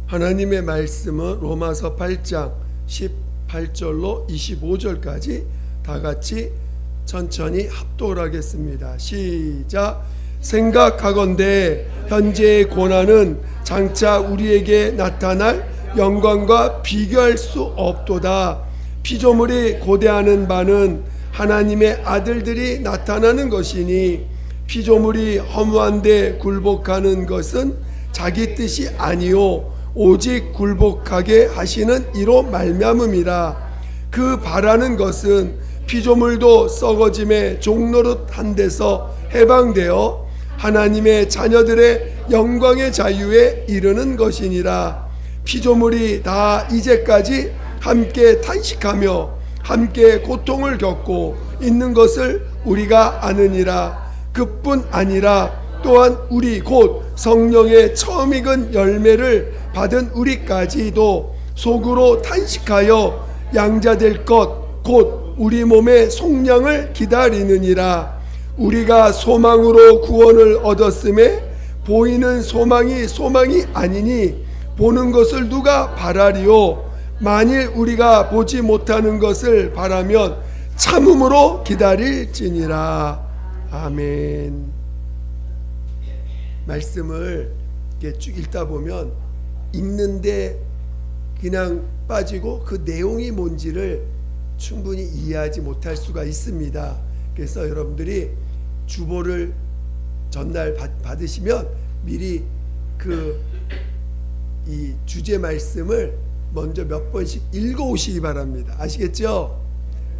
하나님의 말씀은 로마서 8장 18절로 25절까지 다 같이 천천히 합독을 하겠습니다. 시작. 생각하건대 현재의 고난은 장차 우리에게 나타날 영광과 비교할 수 없도다. 피조물이 고대하는 바는 하나님의 아들들이 나타나는 것이니 피조물이 허무한데 굴복하는 것은 자기 뜻이 아니요 오직 굴복하게 하시는 이로 말미암음이라. 그 바라는 것은 피조물도 썩어짐의 종노릇한 데서 해방되어 하나님의 자녀들의 영광의 자유에 이르는 것이니라. 피조물이 다 이제까지 함께 탄식하며 함께 고통을 겪고 있는 것을 우리가 아느니라. 그뿐 아니라 또한 우리 곧 성령의 처음 익은 열매를 받은 우리까지도 속으로 탄식하여 양자될 것 곧 우리 몸의 속량을 기다리느니라. 우리가 소망으로 구원을 얻었음에 보이는 소망이 아니니 보는 것을 누가 바라리요. 만일 우리가 보지 못하는 것을 바라면 참음으로 기다릴지니라. 아멘. 말씀을 이렇게 쭉 읽다 보면 읽는데 그냥 빠지고 그 내용이 뭔지를 충분히 이해하지 못할 수가 있습니다. 그래서 여러분들이 주보를 전날 받으시면 미리 이 주제 말씀을 먼저 몇 번씩 읽어오시기 바랍니다. 아시겠죠?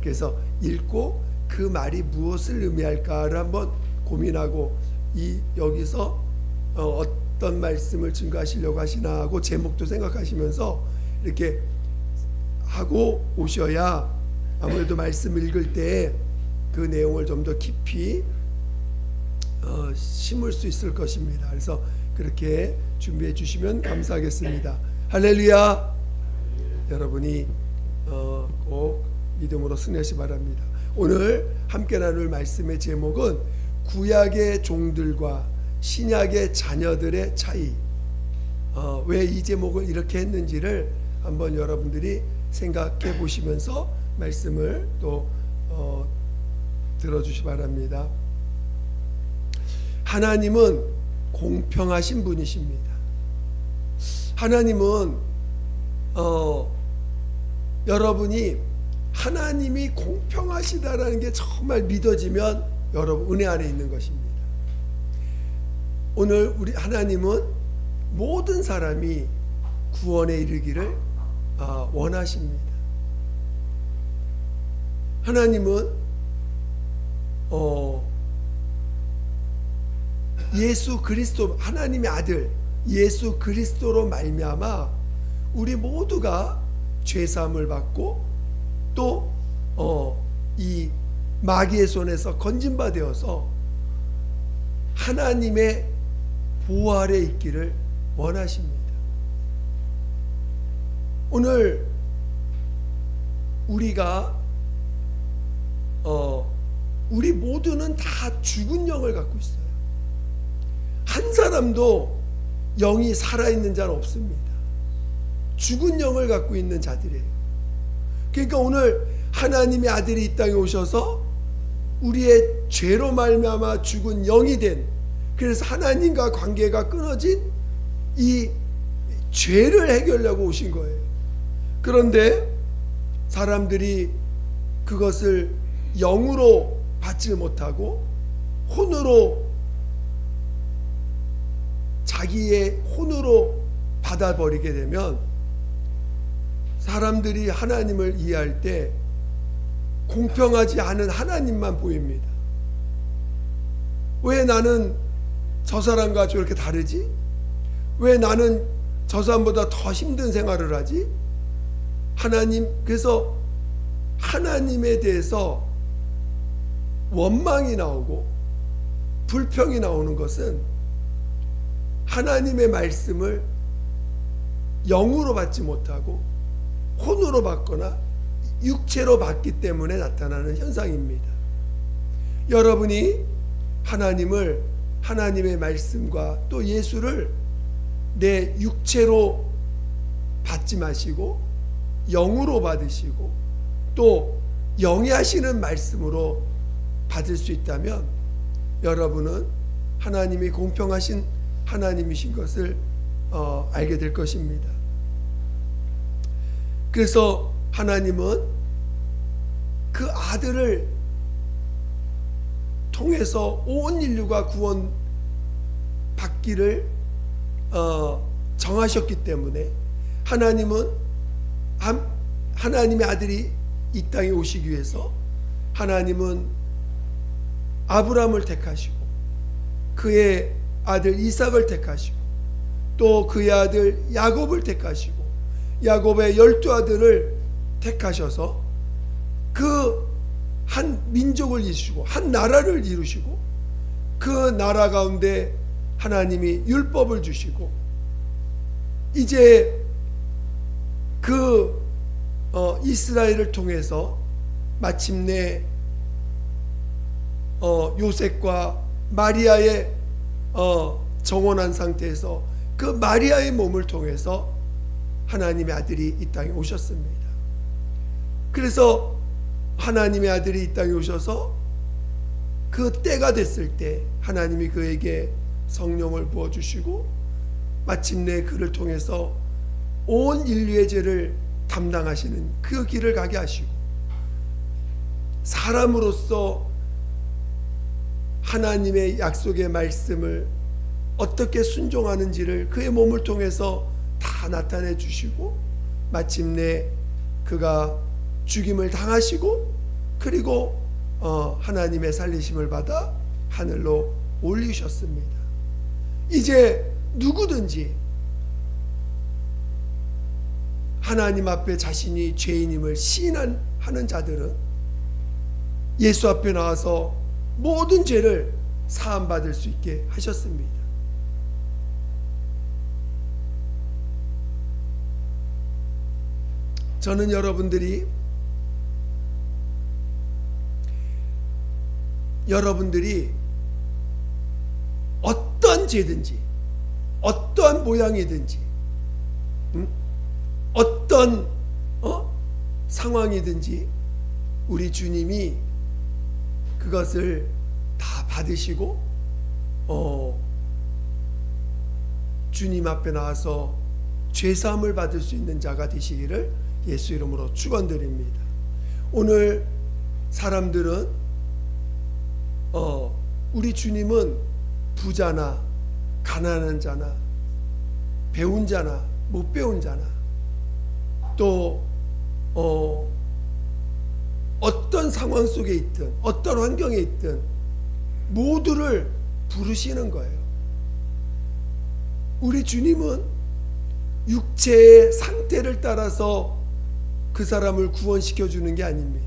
그래서 읽고 그 말이 무엇을 의미할까를 한번 고민하고 여기서 어떤 말씀을 증거하시려고 하시나 하고 제목도 생각하시면서 이렇게 하고 오셔야 아무래도 말씀 읽을 때 그 내용을 좀 더 깊이 심을 수 있을 것입니다. 그래서 그렇게 준비해 주시면 감사하겠습니다. 할렐루야. 여러분이 꼭 믿음으로 승리하시 바랍니다. 오늘 함께 나눌 말씀의 제목은 구약의 종들과 신약의 자녀들의 차이. 왜 이 제목을 이렇게 했는지를 한번 여러분들이 생각해 보시면서 말씀을 또 들어주시 바랍니다. 하나님은 공평하신 분이십니다. 하나님은 여러분이 하나님이 공평하시다라는 게 정말 믿어지면 여러분 은혜 안에 있는 것입니다. 오늘 우리 하나님은 모든 사람이 구원에 이르기를 원하십니다. 하나님은 예수 그리스도 하나님의 아들 예수 그리스도로 말미암아 우리 모두가 죄 사함을 받고 또 이 마귀의 손에서 건진 바 되어서 하나님의 보호 아래 있기를 원하십니다. 오늘 우리가 우리 모두는 다 죽은 영을 갖고 있어요. 한 사람도 영이 살아있는 자는 없습니다. 죽은 영을 갖고 있는 자들이에요. 그러니까 오늘 하나님의 아들이 이 땅에 오셔서 우리의 죄로 말미암아 죽은 영이 된, 그래서 하나님과 관계가 끊어진 이 죄를 해결하려고 오신 거예요. 그런데 사람들이 그것을 영으로 받지 못하고 혼으로 자기의 혼으로 받아버리게 되면 사람들이 하나님을 이해할 때 공평하지 않은 하나님만 보입니다. 왜 나는 저 사람과 저렇게 다르지? 왜 나는 저 사람보다 더 힘든 생활을 하지? 그래서 하나님에 대해서 원망이 나오고 불평이 나오는 것은 하나님의 말씀을 영으로 받지 못하고 혼으로 받거나 육체로 받기 때문에 나타나는 현상입니다. 여러분이 하나님의 말씀과 또 예수를 내 육체로 받지 마시고 영으로 받으시고 또 영이 하시는 말씀으로 받을 수 있다면 여러분은 하나님이 공평하신 하나님이신 것을 알게 될 것입니다. 그래서 하나님은 그 아들을 통해서 온 인류가 구원 받기를 정하셨기 때문에 하나님의 아들이 이 땅에 오시기 위해서 하나님은 아브라함을 택하시고 그의 아들 이삭을 택하시고 또 그의 아들 야곱을 택하시고 야곱의 12아들을 택하셔서 그 한 민족을 이루시고 한 나라를 이루시고 그 나라 가운데 하나님이 율법을 주시고 이제 그 이스라엘을 통해서 마침내 요셉과 마리아의 정혼한 상태에서 그 마리아의 몸을 통해서 하나님의 아들이 이 땅에 오셨습니다. 그래서 하나님의 아들이 이 땅에 오셔서 그 때가 됐을 때 하나님이 그에게 성령을 부어주시고 마침내 그를 통해서 온 인류의 죄를 담당하시는 그 길을 가게 하시고 사람으로서 하나님의 약속의 말씀을 어떻게 순종하는지를 그의 몸을 통해서 다 나타내 주시고 마침내 그가 죽임을 당하시고 그리고 하나님의 살리심을 받아 하늘로 올리셨습니다. 이제 누구든지 하나님 앞에 자신이 죄인임을 시인하는 자들은 예수 앞에 나와서 모든 죄를 사함받을 수 있게 하셨습니다. 저는 여러분들이 어떤 죄든지 어떠한 모양이든지 어떤 상황이든지 우리 주님이 그것을 다 받으시고 주님 앞에 나와서 죄사함을 받을 수 있는 자가 되시기를 예수 이름으로 축원드립니다. 오늘 사람들은 우리 주님은 부자나 가난한 자나 배운 자나 못 배운 자나 또 어떤 상황 속에 있든 어떤 환경에 있든 모두를 부르시는 거예요. 우리 주님은 육체의 상태를 따라서 그 사람을 구원시켜 주는 게 아닙니다.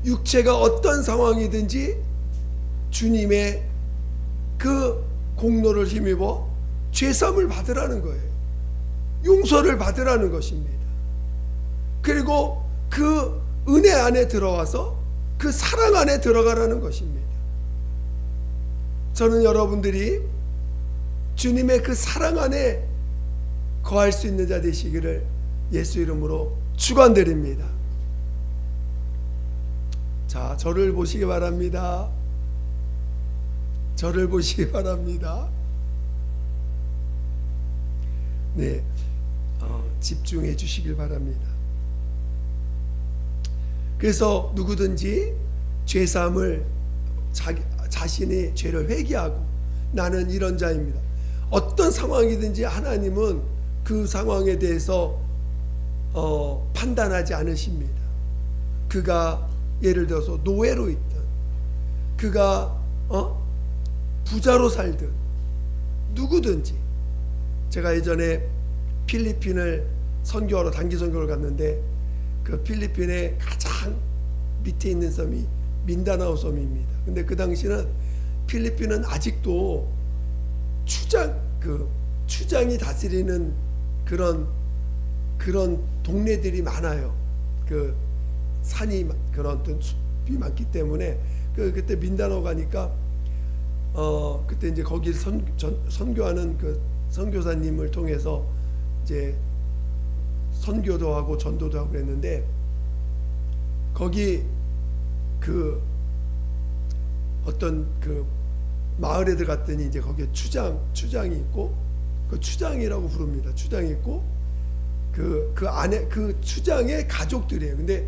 육체가 어떤 상황이든지 주님의 그 공로를 힘입어 죄사함을 받으라는 거예요. 용서를 받으라는 것입니다. 그리고 그 은혜 안에 들어와서 그 사랑 안에 들어가라는 것입니다. 저는 여러분들이 주님의 그 사랑 안에 거할 수 있는 자 되시기를 예수 이름으로 축원드립니다. 자, 저를 보시기 바랍니다. 저를 보시기 바랍니다. 네, 집중해 주시길 바랍니다. 그래서 누구든지 죄사함을 자신의 죄를 회개하고 나는 이런 자입니다. 어떤 상황이든지 하나님은 그 상황에 대해서 판단하지 않으십니다. 그가 예를 들어서 노예로 있든 그가 부자로 살든 누구든지 제가 예전에 필리핀을 선교하러 단기 선교를 갔는데 그 필리핀의 가장 밑에 있는 섬이 민다나오 섬입니다. 근데 그 당시는 필리핀은 아직도 추장이 다스리는 그런 동네들이 많아요. 그 산이 그런 숲이 많기 때문에 그때 민다나오 가니까 그때 이제 거기 선교하는 그 선교사님을 통해서 이제 선교도 하고 전도도 하고 그랬는데 거기 그 어떤 그 마을에 들어갔더니 이제 거기에 추장이 있고 그 추장이라고 부릅니다. 추장이 있고 그 안에 그 추장의 가족들이에요. 근데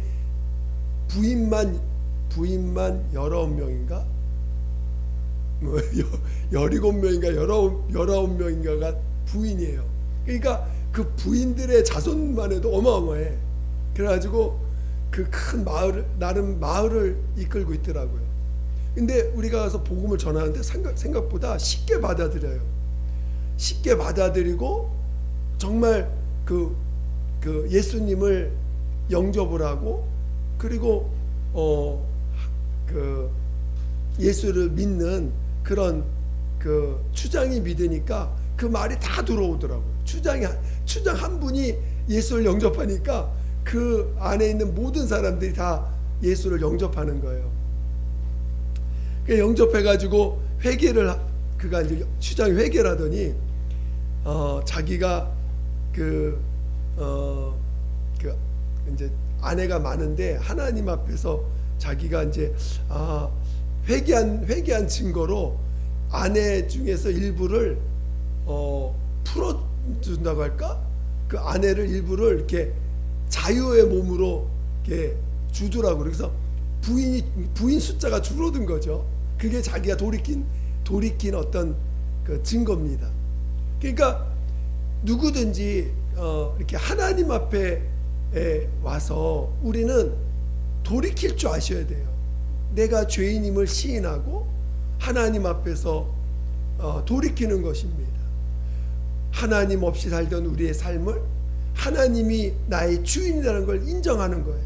부인만 19명인가? 뭐 17명인가 19명인가가 부인이에요. 그러니까 그 부인들의 자손만 해도 어마어마해. 그래가지고 그 큰 마을을 나름 마을을 이끌고 있더라고요. 근데 우리가 가서 복음을 전하는데 생각보다 쉽게 받아들여요. 쉽게 받아들이고 정말 그 예수님을 영접을 하고 그리고 그 예수를 믿는 그런 그 추장이 믿으니까 그 말이 다 들어오더라고요. 추장 한 분이 예수를 영접하니까 그 안에 있는 모든 사람들이 다 예수를 영접하는 거예요. 그 영접해가지고 회개를 그가 이제 추장이 회개를 하더니 자기가 그 이제 아내가 많은데 하나님 앞에서 자기가 이제 회개한 증거로 아내 중에서 일부를 풀어준다고 할까? 그 아내를 일부를 이렇게 자유의 몸으로 이렇게 주더라고. 그래서 부인 숫자가 줄어든 거죠. 그게 자기가 돌이킨 어떤 그 증거입니다. 그러니까 누구든지 이렇게 하나님 앞에 와서 우리는 돌이킬 줄 아셔야 돼요. 내가 죄인임을 시인하고 하나님 앞에서 돌이키는 것입니다. 하나님 없이 살던 우리의 삶을 하나님이 나의 주인이라는 걸 인정하는 거예요.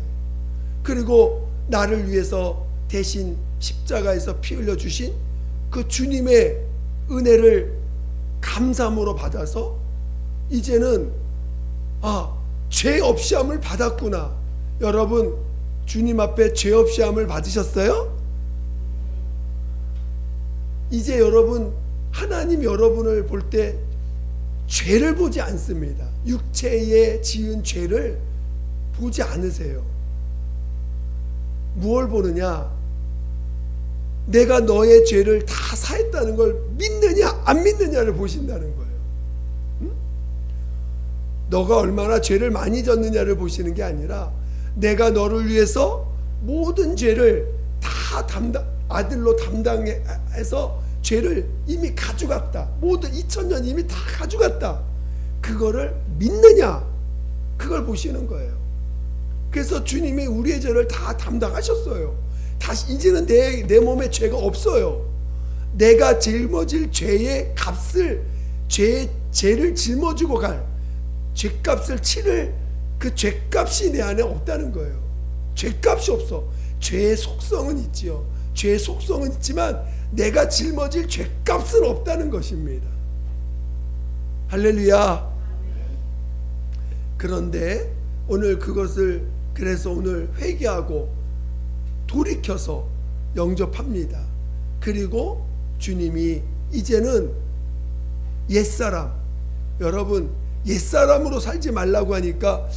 그리고 나를 위해서 대신 십자가에서 피 흘려 주신 그 주님의 은혜를 감사함으로 받아서 이제는 죄 없이함을 받았구나. 여러분 주님 앞에 죄 없이함을 받으셨어요? 이제 여러분 하나님 여러분을 볼 때 죄를 보지 않습니다. 육체에 지은 죄를 보지 않으세요. 무엇을 보느냐? 내가 너의 죄를 다 사했다는 걸 믿느냐 안 믿느냐를 보신다는 거예요. 응? 너가 얼마나 죄를 많이 졌느냐를 보시는 게 아니라 내가 너를 위해서 모든 죄를 다 아들로 담당해서 죄를 이미 가져갔다. 모든 2000년 이미 다 가져갔다. 그거를 믿느냐? 그걸 보시는 거예요. 그래서 주님이 우리의 죄를 다 담당하셨어요. 다시 이제는 내 몸에 죄가 없어요. 내가 짊어질 죄의 값을 죄를 짊어지고 갈 죄값을 치를 그 죄값이 내 안에 없다는 거예요. 죄값이 없어. 죄의 속성은 있지요. 죄의 속성은 있지만 내가 짊어질 죄값은 없다는 것입니다. 할렐루야. 그런데 오늘 그것을 그래서 오늘 회개하고 돌이켜서 영접합니다. 그리고 주님이 이제는 옛사람, 여러분 옛사람으로 살지 말라고 하니까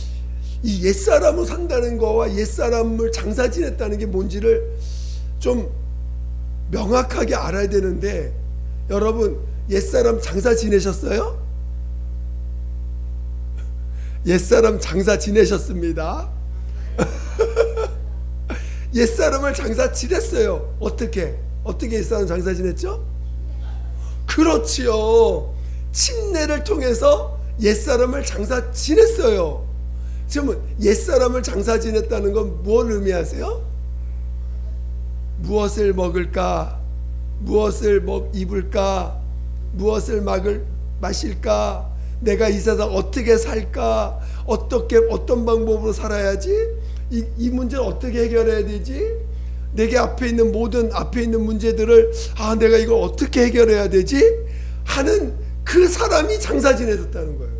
이 옛사람으로 산다는 거와 옛사람을 장사 지냈다는 게 뭔지를 좀 명확하게 알아야 되는데, 여러분 옛사람 장사 지내셨어요? 옛사람 장사 지내셨습니다. 옛사람을 장사 지냈어요. 어떻게 옛사람 장사 지냈죠? 그렇지요. 침례를 통해서 옛사람을 장사 지냈어요. 지금 옛사람을 장사 지냈다는 건 뭘 의미하세요? 무엇을 먹을까? 무엇을 입을까? 무엇을 마실까? 내가 이 세상 어떻게 살까? 어떤 방법으로 살아야지? 이 문제를 어떻게 해결해야 되지? 내게 앞에 있는 문제들을 내가 이걸 어떻게 해결해야 되지? 하는 그 사람이 장사 지내셨다는 거예요.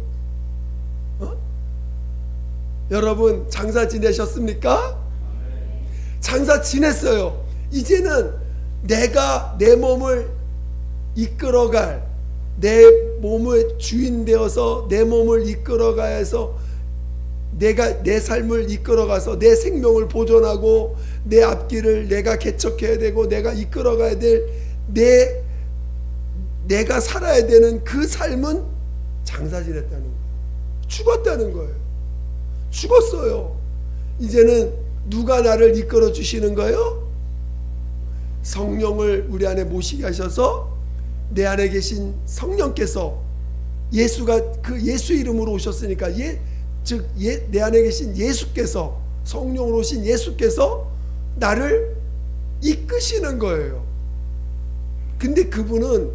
여러분 장사 지내셨습니까? 장사 지냈어요. 이제는 내가 내 몸을 이끌어갈, 내 몸의 주인 되어서 내 몸을 이끌어가야 해서 내가 내 삶을 이끌어가서 내 생명을 보존하고 내 앞길을 내가 개척해야 되고 내가 이끌어가야 될 내가 살아야 되는 그 삶은 장사 지냈다는 거예요. 죽었다는 거예요. 죽었어요. 이제는 누가 나를 이끌어 주시는 거예요? 성령을 우리 안에 모시게 하셔서 내 안에 계신 성령께서 예수가 그 예수 이름으로 오셨으니까 내 안에 계신 예수께서 성령으로 오신 예수께서 나를 이끄시는 거예요. 근데 그분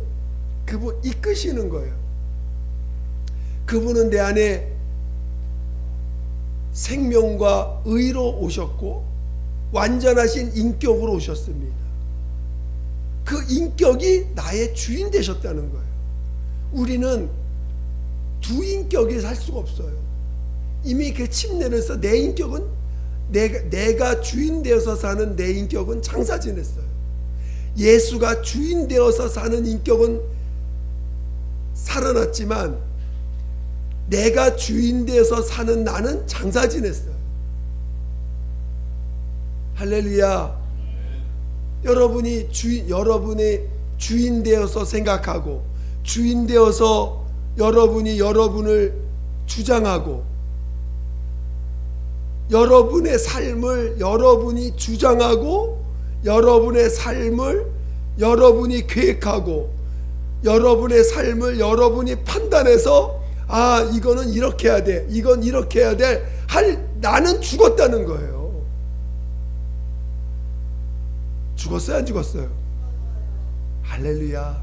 이끄시는 거예요. 그분은 내 안에 생명과 의로 오셨고 완전하신 인격으로 오셨습니다. 그 인격이 나의 주인 되셨다는 거예요. 우리는 두 인격이 살 수가 없어요. 이미 그 침례를 써 내 인격은 내가 주인 되어서 사는 내 인격은 장사 지냈어요. 예수가 주인 되어서 사는 인격은 살아났지만 내가 주인 되어서 사는 나는 장사 지냈어요. 할렐루야. 여러분의 주인 되어서 생각하고 주인 되어서 여러분이 여러분을 주장하고 여러분의 삶을 여러분이 주장하고 여러분의 삶을 여러분이 계획하고 여러분의 삶을 여러분이 판단해서 이거는 이렇게 해야 돼, 이건 이렇게 해야 돼 나는 죽었다는 거예요. 죽었어요, 안 죽었어요? 할렐루야.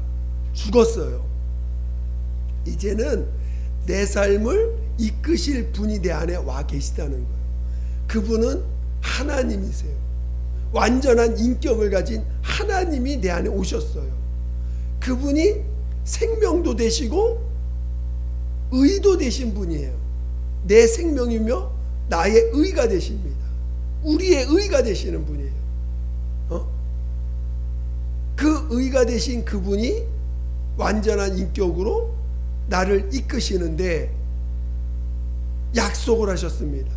죽었어요. 이제는 내 삶을 이끄실 분이 내 안에 와 계시다는 거예요. 그분은 하나님이세요. 완전한 인격을 가진 하나님이 내 안에 오셨어요. 그분이 생명도 되시고 의도 되신 분이에요. 내 생명이며 나의 의가 되십니다. 우리의 의가 되시는 분이에요. 그 의가 되신 그분이 완전한 인격으로 나를 이끄시는데 약속을 하셨습니다.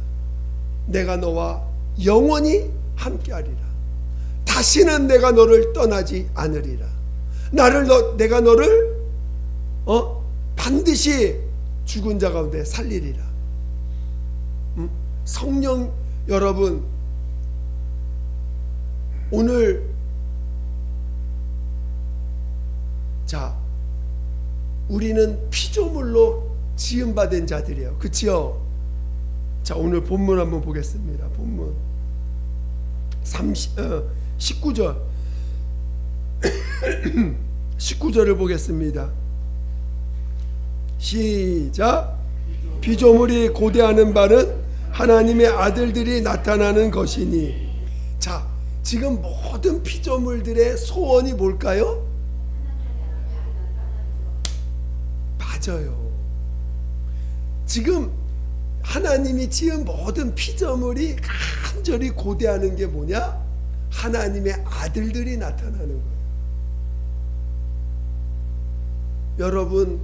내가 너와 영원히 함께하리라. 다시는 내가 너를 떠나지 않으리라. 내가 너를 반드시 죽은 자 가운데 살리리라. 성령 여러분, 오늘 우리는 피조물로 지음받은 자들이에요. 그치요? 자, 오늘 본문 한번 보겠습니다. 본문 19절 19절을 보겠습니다. 시작. 피조물이 고대하는 바는 하나님의 아들들이 나타나는 것이니. 자, 지금 모든 피조물들의 소원이 뭘까요? 맞아요. 지금 하나님이 지은 모든 피조물이 간절히 고대하는 게 뭐냐? 하나님의 아들들이 나타나는 거예요. 여러분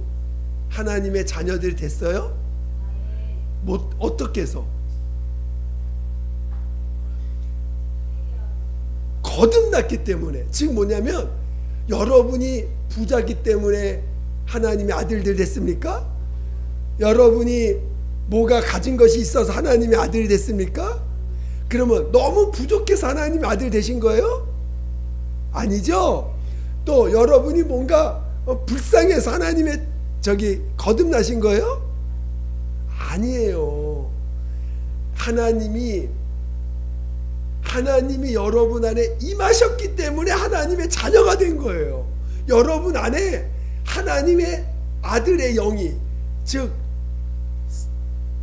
하나님의 자녀들이 됐어요? 어떻게 해서? 거듭났기 때문에. 즉 뭐냐면 여러분이 부자기 때문에 하나님의 아들들 됐습니까? 여러분이 뭐가 가진 것이 있어서 하나님의 아들이 됐습니까? 그러면 너무 부족해서 하나님의 아들 되신 거예요? 아니죠. 또 여러분이 뭔가 불쌍해서 하나님의 거듭나신 거예요? 아니에요. 하나님이 여러분 안에 임하셨기 때문에 하나님의 자녀가 된 거예요. 여러분 안에 하나님의 아들의 영이, 즉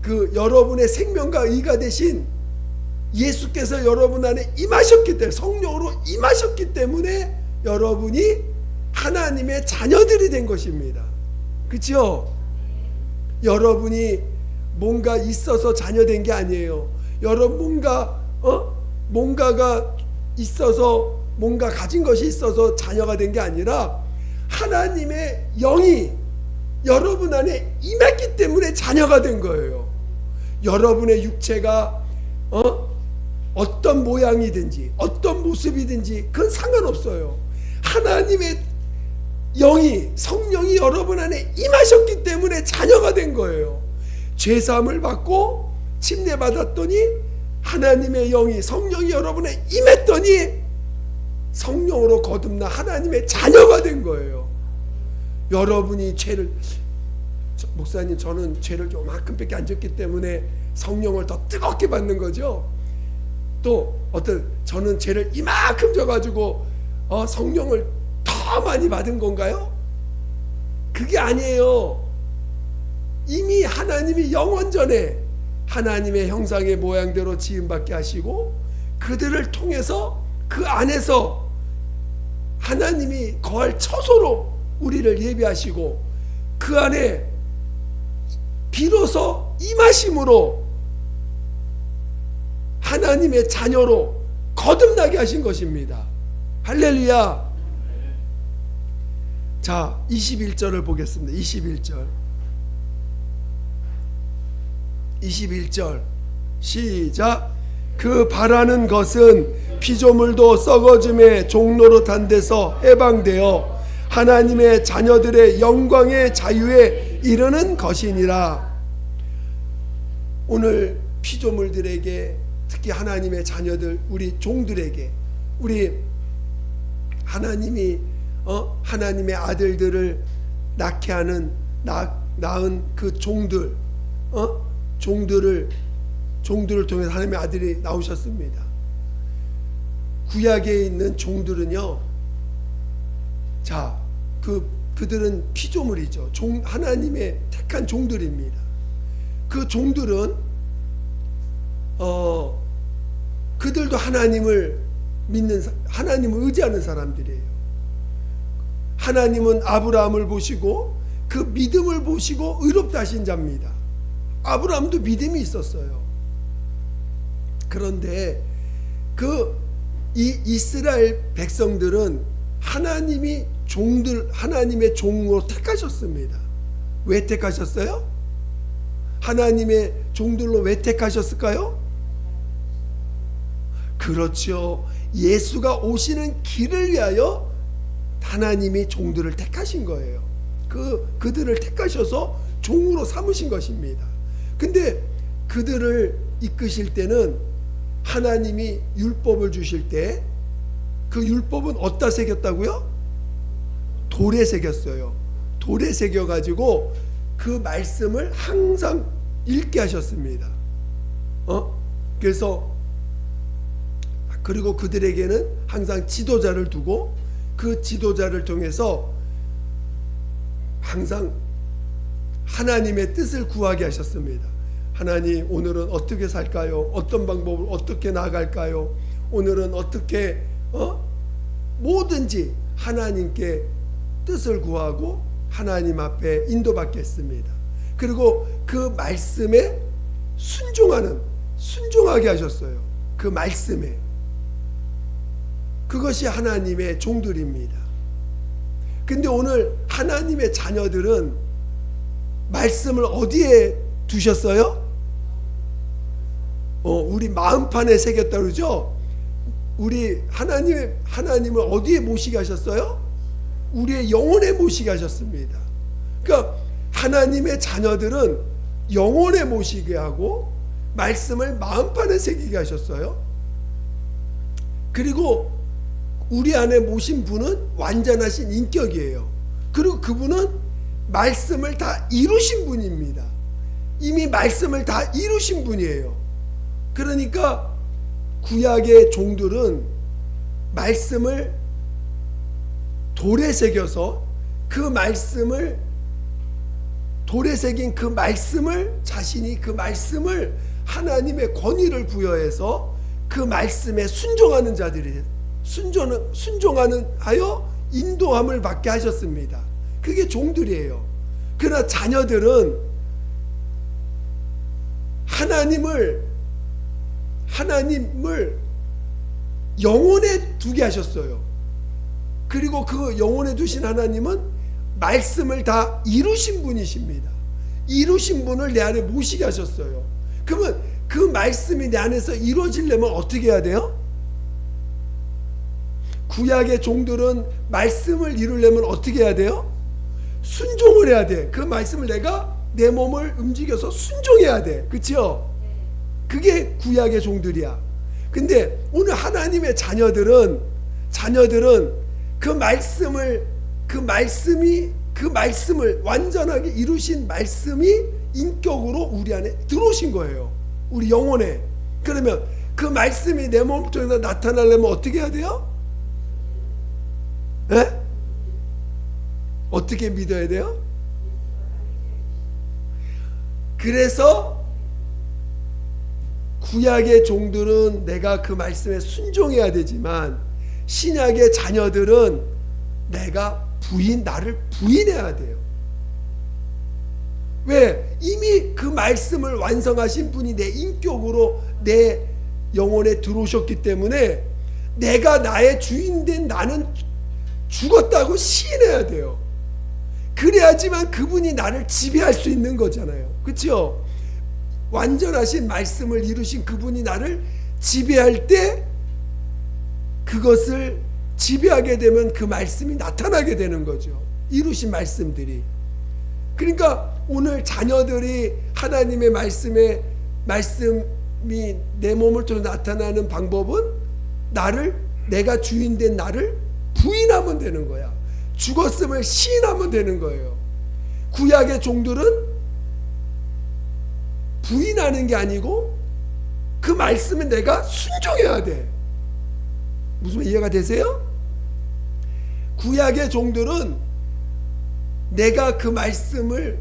그 여러분의 생명과 의가 되신 예수께서 여러분 안에 임하셨기 때문에, 성령으로 임하셨기 때문에 여러분이 하나님의 자녀들이 된 것입니다. 그렇죠? 여러분이 뭔가 있어서 자녀된 게 아니에요. 여러분 뭔가가 있어서, 뭔가 가진 것이 있어서 자녀가 된 게 아니라 하나님의 영이 여러분 안에 임했기 때문에 자녀가 된 거예요. 여러분의 육체가 어떤 모양이든지 어떤 모습이든지 그건 상관없어요. 하나님의 영이, 성령이 여러분 안에 임하셨기 때문에 자녀가 된 거예요. 죄사함을 받고 침례받았더니 하나님의 영이, 성령이 여러분에 임했더니 성령으로 거듭나 하나님의 자녀가 된 거예요. 여러분이 죄를, 목사님 저는 죄를 요만큼밖에 안 졌기 때문에 성령을 더 뜨겁게 받는 거죠. 또 저는 죄를 이만큼 져가지고 성령을 더 많이 받은 건가요? 그게 아니에요. 이미 하나님이 영원 전에 하나님의 형상의 모양대로 지음받게 하시고 그들을 통해서 그 안에서 하나님이 거할 처소로 우리를 예비하시고 그 안에 비로소 임하심으로 하나님의 자녀로 거듭나게 하신 것입니다. 할렐루야. 자, 21절을 보겠습니다. 21절 시작. 그 바라는 것은 피조물도 썩어짐의 종로로 탄 데서 해방되어 하나님의 자녀들의 영광의 자유에 이르는 것이니라. 오늘 피조물들에게, 특히 하나님의 자녀들, 우리 종들에게, 우리 하나님이 하나님의 아들들을 낳게 하는 낳은 그 종들, 종들을 통해서 하나님의 아들이 나오셨습니다. 구약에 있는 종들은요, 자, 그들은 피조물이죠. 하나님의 택한 종들입니다. 그 종들은 그들도 하나님을 믿는, 하나님을 의지하는 사람들이에요. 하나님은 아브라함을 보시고 그 믿음을 보시고 의롭다 하신 자입니다. 아브라함도 믿음이 있었어요. 그런데 이 이스라엘 백성들은 하나님이 하나님의 종으로 택하셨습니다. 왜 택하셨어요? 하나님의 종들로 왜 택하셨을까요? 그렇죠. 예수가 오시는 길을 위하여 하나님이 종들을 택하신 거예요. 그들을 택하셔서 종으로 삼으신 것입니다. 근데 그들을 이끄실 때는 하나님이 율법을 주실 때 그 율법은 어디다 새겼다고요? 돌에 새겼어요. 돌에 새겨가지고 그 말씀을 항상 읽게 하셨습니다. 그리고 그들에게는 항상 지도자를 두고 그 지도자를 통해서 항상 하나님의 뜻을 구하게 하셨습니다. 하나님, 오늘은 어떻게 살까요? 어떤 방법으로 어떻게 나아갈까요? 오늘은 어떻게 뭐든지 하나님께 뜻을 구하고 하나님 앞에 인도받겠습니다. 그리고 그 말씀에 순종하게 하셨어요. 그 말씀에. 그것이 하나님의 종들입니다. 근데 오늘 하나님의 자녀들은 말씀을 어디에 두셨어요? 우리 마음판에 새겼다 그러죠? 우리 하나님을 어디에 모시게 하셨어요? 우리의 영혼에 모시게 하셨습니다. 그러니까 하나님의 자녀들은 영혼에 모시게 하고 말씀을 마음판에 새기게 하셨어요. 그리고 우리 안에 모신 분은 완전하신 인격이에요. 그리고 그분은 말씀을 다 이루신 분입니다. 이미 말씀을 다 이루신 분이에요. 그러니까 구약의 종들은 말씀을 돌에 새겨서 그 말씀을, 돌에 새긴 그 말씀을, 자신이 그 말씀을 하나님의 권위를 부여해서 그 말씀에 순종하는 자들이 순종하는 하여 인도함을 받게 하셨습니다. 그게 종들이에요. 그러나 자녀들은 하나님을 영혼에 두게 하셨어요. 그리고 그 영혼에 두신 하나님은 말씀을 다 이루신 분이십니다. 이루신 분을 내 안에 모시게 하셨어요. 그러면 그 말씀이 내 안에서 이루어지려면 어떻게 해야 돼요? 구약의 종들은 말씀을 이루려면 어떻게 해야 돼요? 순종을 해야 돼. 그 말씀을 내가 내 몸을 움직여서 순종해야 돼. 그렇죠? 그게 구약의 종들이야. 근데 오늘 하나님의 자녀들은 그 말씀을 완전하게 이루신 말씀이 인격으로 우리 안에 들어오신 거예요. 우리 영혼에. 그러면 그 말씀이 내 몸통에서 나타나려면 어떻게 해야 돼요? 에? 어떻게 믿어야 돼요? 그래서 구약의 종들은 내가 그 말씀에 순종해야 되지만 신약의 자녀들은 나를 부인해야 돼요. 왜? 이미 그 말씀을 완성하신 분이 내 인격으로 내 영혼에 들어오셨기 때문에 내가 나의 주인된 나는 죽었다고 시인해야 돼요. 그래야지만 그분이 나를 지배할 수 있는 거잖아요. 그렇죠? 완전하신 말씀을 이루신 그분이 나를 지배할 때 그것을 지배하게 되면 그 말씀이 나타나게 되는 거죠. 이루신 말씀들이. 그러니까 오늘 자녀들이 하나님의 말씀이 내 몸을 통해 나타나는 방법은 내가 주인된 나를 부인하면 되는 거야. 죽었음을 시인하면 되는 거예요. 구약의 종들은 부인하는 게 아니고 그 말씀은 내가 순종해야 돼. 무슨 이해가 되세요? 구약의 종들은 내가 그 말씀을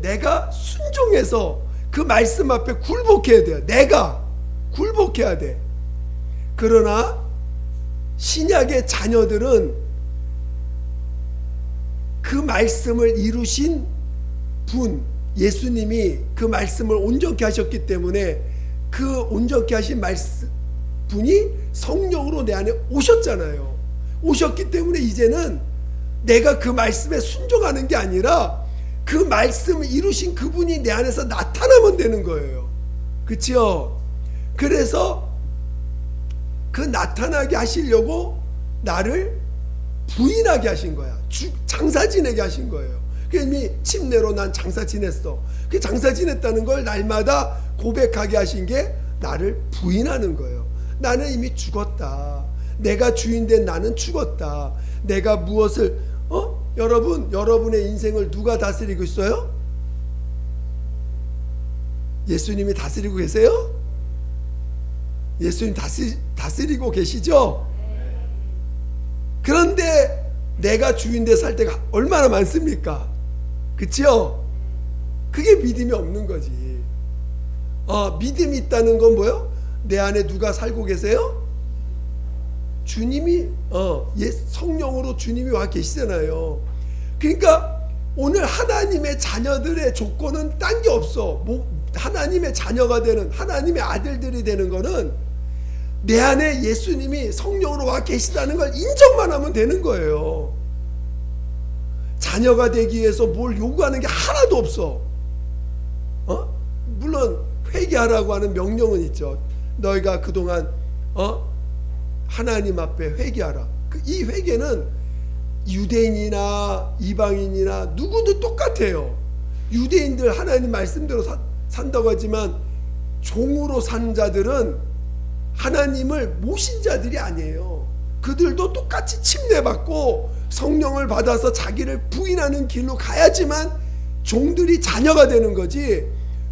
내가 순종해서 그 말씀 앞에 굴복해야 돼요. 내가 굴복해야 돼. 그러나 신약의 자녀들은 그 말씀을 이루신 분, 예수님이 그 말씀을 온전케 하셨기 때문에 그 온전케 하신 분이 성령으로 내 안에 오셨잖아요. 오셨기 때문에 이제는 내가 그 말씀에 순종하는 게 아니라 그 말씀을 이루신 그분이 내 안에서 나타나면 되는 거예요. 그렇죠? 그래서 그 나타나게 하시려고 나를 부인하게 하신 거야. 장사 지내게 하신 거예요. 이미 침례로 난 장사 지냈어. 그 장사 지냈다는 걸 날마다 고백하게 하신 게 나를 부인하는 거예요. 나는 이미 죽었다. 내가 주인된 나는 죽었다. 내가 무엇을 여러분의 인생을 누가 다스리고 있어요? 예수님이 다스리고 계세요? 예수님 다스리고 계시죠? 그런데 내가 주인돼 살 때가 얼마나 많습니까? 그치요? 그게 믿음이 없는 거지. 믿음이 있다는 건 뭐예요? 내 안에 누가 살고 계세요? 주님이 성령으로 주님이 와 계시잖아요. 그러니까 오늘 하나님의 자녀들의 조건은 딴 게 없어. 하나님의 자녀가 되는, 하나님의 아들들이 되는 거는 내 안에 예수님이 성령으로 와 계시다는 걸 인정만 하면 되는 거예요. 자녀가 되기 위해서 뭘 요구하는 게 하나도 없어. 물론 회개하라고 하는 명령은 있죠. 너희가 그동안 하나님 앞에 회개하라. 이 회개는 유대인이나 이방인이나 누구도 똑같아요. 유대인들 하나님 말씀대로 산다고 하지만 종으로 산 자들은 하나님을 모신 자들이 아니에요. 그들도 똑같이 침례받고 성령을 받아서 자기를 부인하는 길로 가야지만 종들이 자녀가 되는 거지,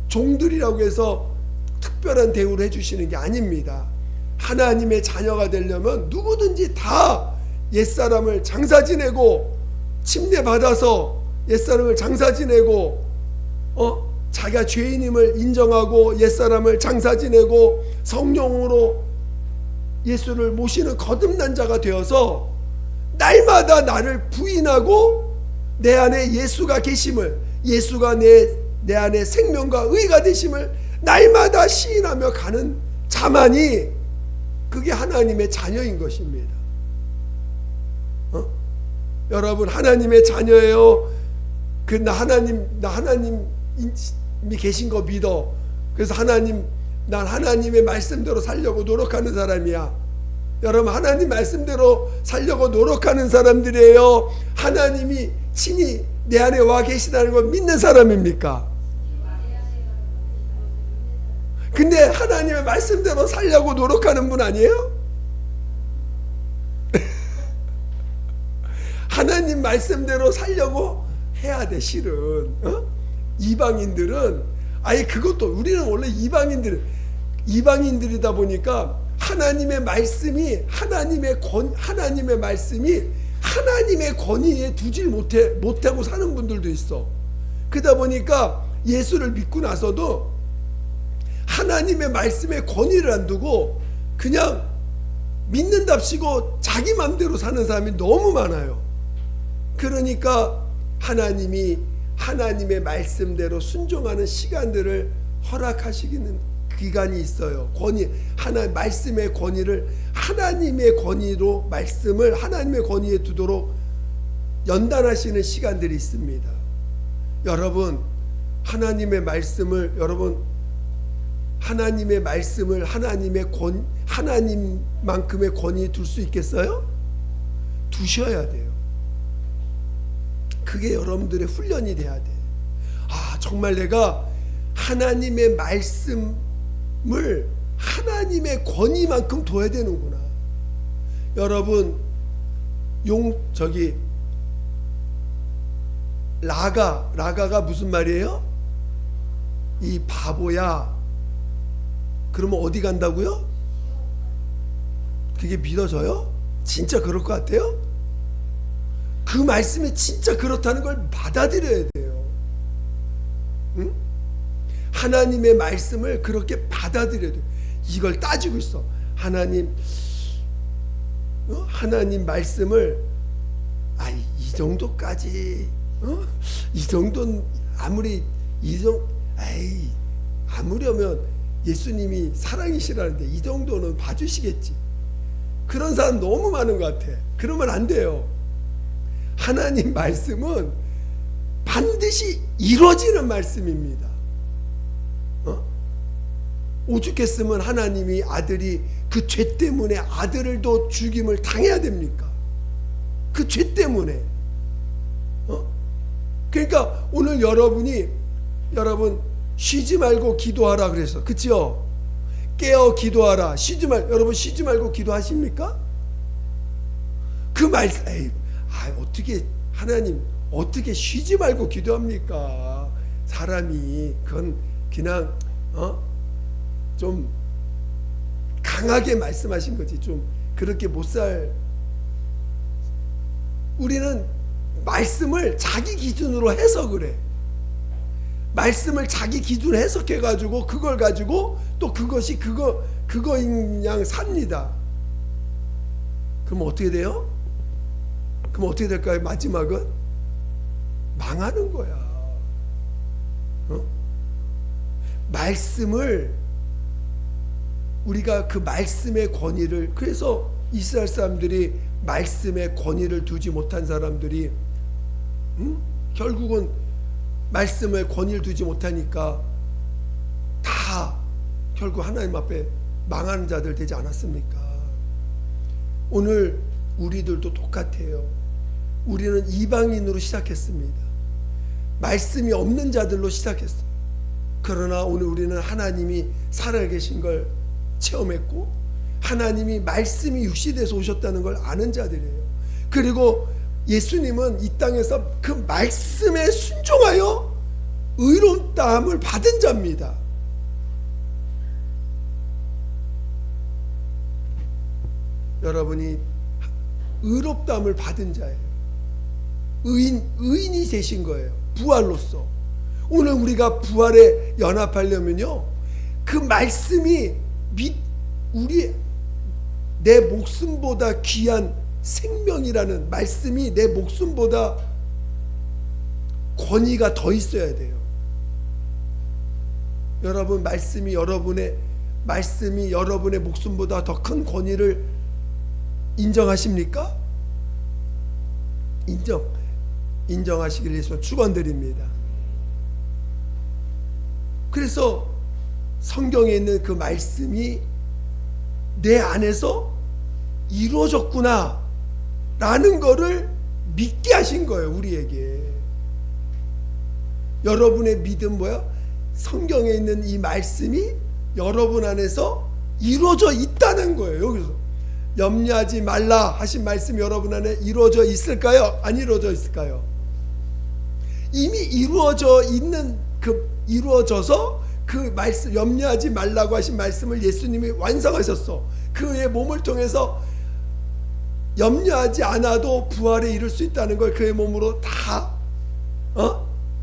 종들이라고 해서 특별한 대우를 해주시는 게 아닙니다. 하나님의 자녀가 되려면 누구든지 다 옛사람을 장사 지내고 침례받아서 옛사람을 장사 지내고 자기가 죄인임을 인정하고 옛사람을 장사 지내고 성령으로 예수를 모시는 거듭난 자가 되어서 날마다 나를 부인하고 내 안에 예수가 계심을, 예수가 내 안에 생명과 의가 되심을 날마다 시인하며 가는 자만이 그게 하나님의 자녀인 것입니다. 여러분 하나님의 자녀예요. 나 하나님 계신 거 믿어. 그래서 난 하나님의 말씀대로 살려고 노력하는 사람이야. 여러분, 하나님 말씀대로 살려고 노력하는 사람들이에요? 하나님이 친히 내 안에 와 계시다는 걸 믿는 사람입니까? 근데 하나님의 말씀대로 살려고 노력하는 분 아니에요? 하나님 말씀대로 살려고 해야 돼. 실은 이방인들은 아예 그것도, 우리는 원래 이방인들이다 보니까 하나님의 말씀이 하나님의 권위에 두질 못하고 사는 분들도 있어. 그러다 보니까 예수를 믿고 나서도 하나님의 말씀에 권위를 안 두고 그냥 믿는답시고 자기 마음대로 사는 사람이 너무 많아요. 그러니까 하나님이 하나님의 말씀대로 순종하는 시간들을 허락하시기는 기간이 있어요. 말씀의 권위를 하나님의 권위로, 말씀을 하나님의 권위에 두도록 연단하시는 시간들이 있습니다. 여러분, 하나님만큼의 권위에 둘 수 있겠어요? 두셔야 돼요. 그게 여러분들의 훈련이 돼야 돼. 정말 내가 하나님의 말씀을 하나님의 권위만큼 둬야 되는구나. 여러분, 라가가 무슨 말이에요? 이 바보야. 그러면 어디 간다고요? 그게 믿어져요? 진짜 그럴 것 같아요? 그 말씀이 진짜 그렇다는 걸 받아들여야 돼요. 응? 하나님의 말씀을 그렇게 받아들여야 돼요. 이걸 따지고 있어. 하나님 말씀을 이 정도까지 이 정도는 아무려면 예수님이 사랑이시라는데 이 정도는 봐주시겠지. 그런 사람 너무 많은 것 같아. 그러면 안 돼요. 하나님 말씀은 반드시 이루어지는 말씀입니다. 오죽했으면 하나님이 아들이 그 죄 때문에 아들도 죽임을 당해야 됩니까? 그 죄 때문에. 그러니까 오늘 여러분 쉬지 말고 기도하라 그래서, 그치요? 깨어 기도하라. 여러분 쉬지 말고 기도하십니까? 그 말씀, 어떻게 하나님 어떻게 쉬지 말고 기도합니까? 사람이 그건 그냥 좀 강하게 말씀하신 거지. 좀 그렇게 우리는 말씀을 자기 기준으로 해석을 해. 말씀을 자기 기준으로 해석해가지고 그걸 가지고 또 그것이 그거인 양 삽니다. 그럼 어떻게 돼요? 그럼 어떻게 될까요? 마지막은 망하는 거야. 말씀을 우리가 그 말씀의 권위를, 그래서 이스라엘 사람들이 말씀의 권위를 두지 못한 사람들이 결국은 말씀의 권위를 두지 못하니까 다 결국 하나님 앞에 망하는 자들 되지 않았습니까? 오늘 우리들도 똑같아요. 우리는 이방인으로 시작했습니다. 말씀이 없는 자들로 시작했어요. 그러나 오늘 우리는 하나님이 살아계신 걸 체험했고 하나님이 말씀이 육신에서 오셨다는 걸 아는 자들이에요. 그리고 예수님은 이 땅에서 그 말씀에 순종하여 의로운 다함을 받은 자입니다. 여러분이 의롭다함을 받은 자예요. 의인이 되신 거예요. 부활로서. 오늘 우리가 부활에 연합하려면요, 그 말씀이 내 목숨보다 귀한 생명이라는 말씀이 내 목숨보다 권위가 더 있어야 돼요. 여러분, 말씀이 여러분의 목숨보다 더 큰 권위를 인정하십니까? 인정하시길 위해서 축원드립니다. 그래서 성경에 있는 그 말씀이 내 안에서 이루어졌구나 라는 거를 믿게 하신 거예요. 우리에게. 여러분의 믿음 뭐야? 성경에 있는 이 말씀이 여러분 안에서 이루어져 있다는 거예요. 여기서 염려하지 말라 하신 말씀이 여러분 안에 이루어져 있을까요? 안 이루어져 있을까요? 이미 이루어져 있는 이루어져서 그 말씀, 염려하지 말라고 하신 말씀을 예수님이 완성하셨어. 그의 몸을 통해서 염려하지 않아도 부활에 이를 수 있다는 걸 그의 몸으로 다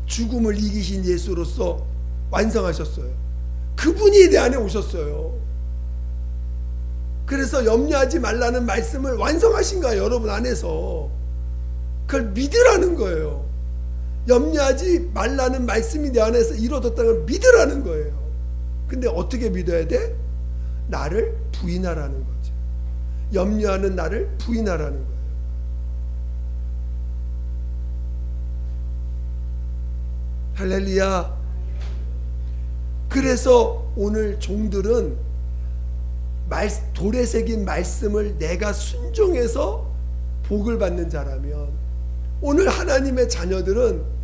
죽음을 이기신 예수로서 완성하셨어요. 그분이 내 안에 오셨어요. 그래서 염려하지 말라는 말씀을 완성하신 거예요. 여러분 안에서. 그걸 믿으라는 거예요. 염려하지 말라는 말씀이 내 안에서 이루어졌다는 걸 믿으라는 거예요. 근데 어떻게 믿어야 돼? 나를 부인하라는 거죠. 염려하는 나를 부인하라는 거예요. 할렐루야. 그래서 오늘 종들은 돌에 새긴 말씀을 내가 순종해서 복을 받는 자라면, 오늘 하나님의 자녀들은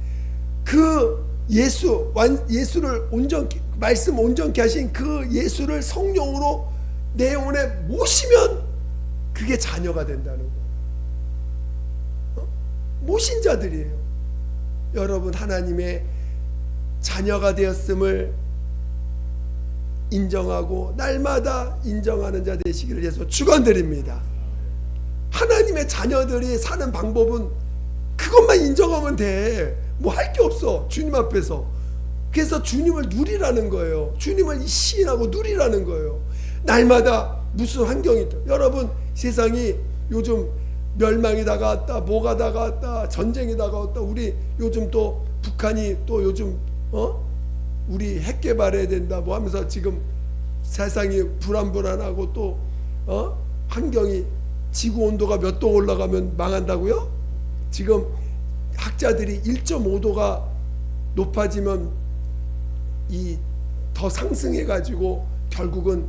그 예수를 온전케, 말씀 온전케 하신 그 예수를 성령으로 내 영혼에 모시면 그게 자녀가 된다는 거예요. 모신 자들이에요. 여러분 하나님의 자녀가 되었음을 인정하고 날마다 인정하는 자 되시기를 위해서 축원드립니다. 하나님의 자녀들이 사는 방법은 그것만 인정하면 돼. 뭐 할 게 없어. 주님 앞에서. 그래서 주님을 누리라는 거예요. 주님을 시인하고 누리라는 거예요. 날마다 무슨 환경이 있다. 여러분 세상이 요즘 멸망이 다가왔다, 뭐가 다가왔다, 전쟁이 다가왔다. 우리 요즘 또 북한이 또 요즘 우리 핵 개발해야 된다 뭐 하면서 지금 세상이 불안불안하고 또 환경이 지구 온도가 몇 도 올라가면 망한다고요? 지금 학자들이 1.5도가 높아지면 이 더 상승해 가지고 결국은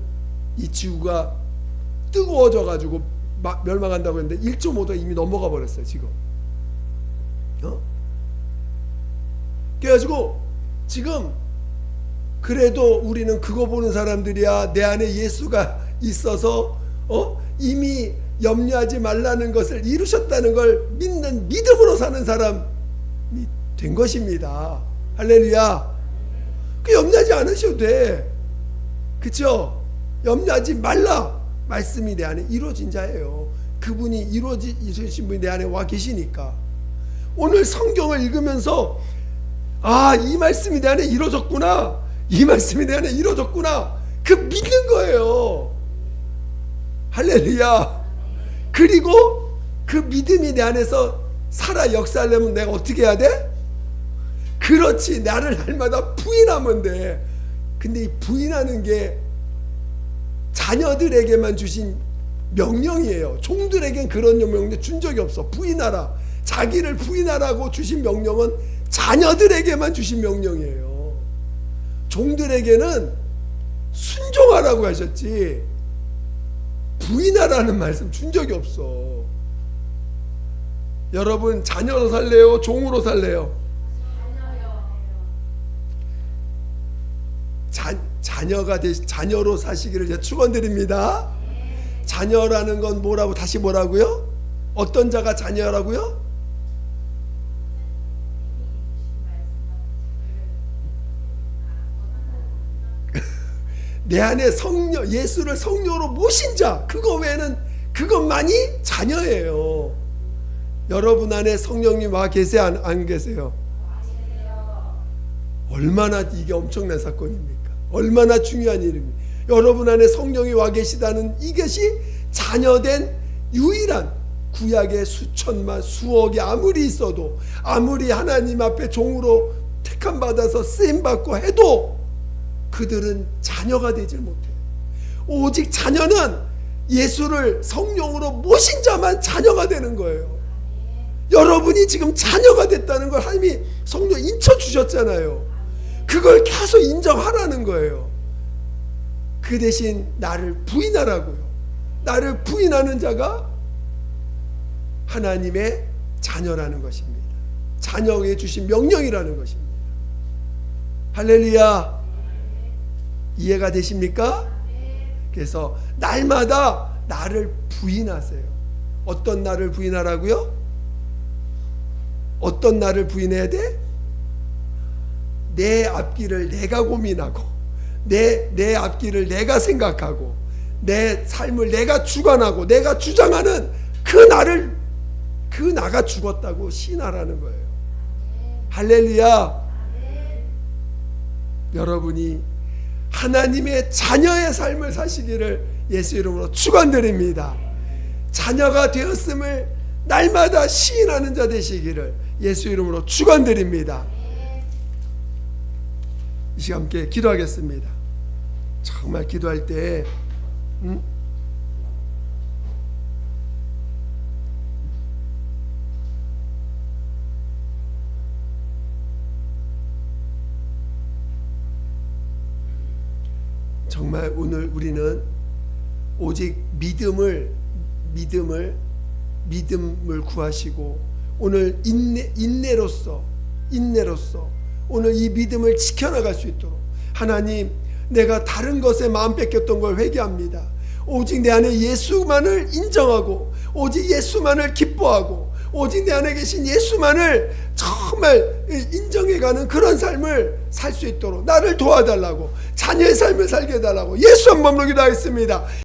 이 지구가 뜨거워져 가지고 멸망한다고 했는데 1.5도 이미 넘어가 버렸어요 지금. 그래가지고 지금 그래도 우리는 그거 보는 사람들이야. 내 안에 예수가 있어서 이미 염려하지 말라는 것을 이루셨다는 걸 믿는 믿음으로 사는 사람이 된 것입니다. 할렐루야. 그 염려하지 않으셔도 돼. 그쵸? 염려하지 말라 말씀이 내 안에 이루어진 자예요. 그분이 이루어지신 분이 내 안에 와 계시니까. 오늘 성경을 읽으면서 이 말씀이 내 안에 이루어졌구나, 이 말씀이 내 안에 이루어졌구나, 그 믿는 거예요. 할렐루야. 그리고 그 믿음이 내 안에서 살아 역사하려면 내가 어떻게 해야 돼? 그렇지, 나를 날마다 부인하면 돼. 근데 이 부인하는 게 자녀들에게만 주신 명령이에요. 종들에겐 그런 명령 준 적이 없어. 부인하라, 자기를 부인하라고 주신 명령은 자녀들에게만 주신 명령이에요. 종들에게는 순종하라고 하셨지 부인하라는 말씀 준 적이 없어. 여러분 자녀로 살래요? 종으로 살래요? 자녀로 사시기를 제가 축원드립니다. 자녀라는 건 뭐라고, 다시 뭐라고요? 어떤 자가 자녀라고요? 내 안에 성령, 예수를 성령으로 모신 자, 그거 외에는 그것만이 자녀예요. 여러분 안에 성령님 와 계세요? 안 계세요? 얼마나 이게 엄청난 사건입니까? 얼마나 중요한 일입니까? 여러분 안에 성령이 와 계시다는 이것이 자녀된 유일한, 구약의 수천만 수억이 아무리 있어도, 아무리 하나님 앞에 종으로 택함 받아서 쓰임 받고 해도 그들은 자녀가 되질 못해요. 오직 자녀는 예수를 성령으로 모신 자만 자녀가 되는 거예요. 여러분이 지금 자녀가 됐다는 걸 하나님이 성령 인쳐 주셨잖아요. 그걸 계속 인정하라는 거예요. 그 대신 나를 부인하라고요. 나를 부인하는 자가 하나님의 자녀라는 것입니다. 자녀에게 주신 명령이라는 것입니다. 할렐루야. 이해가 되십니까? 그래서 날마다 나를 부인하세요. 어떤 나를 부인하라고요? 어떤 나를 부인해야 돼? 내 앞길을 내가 고민하고 내 앞길을 내가 생각하고 내 삶을 내가 주관하고 내가 주장하는 그 나가 죽었다고 시인하라는 거예요. 할렐루야. 여러분이 하나님의 자녀의 삶을 사시기를 예수 이름으로 축원드립니다. 자녀가 되었음을 날마다 시인하는 자 되시기를 예수 이름으로 축원드립니다. 이 시간 함께 기도하겠습니다. 정말 기도할 때 정말 오늘 우리는 오직 믿음을 구하시고 오늘 인내로서 오늘 이 믿음을 지켜나갈 수 있도록 하나님, 내가 다른 것에 마음 뺏겼던 걸 회개합니다. 오직 내 안에 예수만을 인정하고 오직 예수만을 기뻐하고 오직 내 안에 계신 예수만을 정말 인정해가는 그런 삶을 살 수 있도록 나를 도와달라고, 자녀의 삶을 살게 해달라고 예수 한 번으로 기도하겠습니다.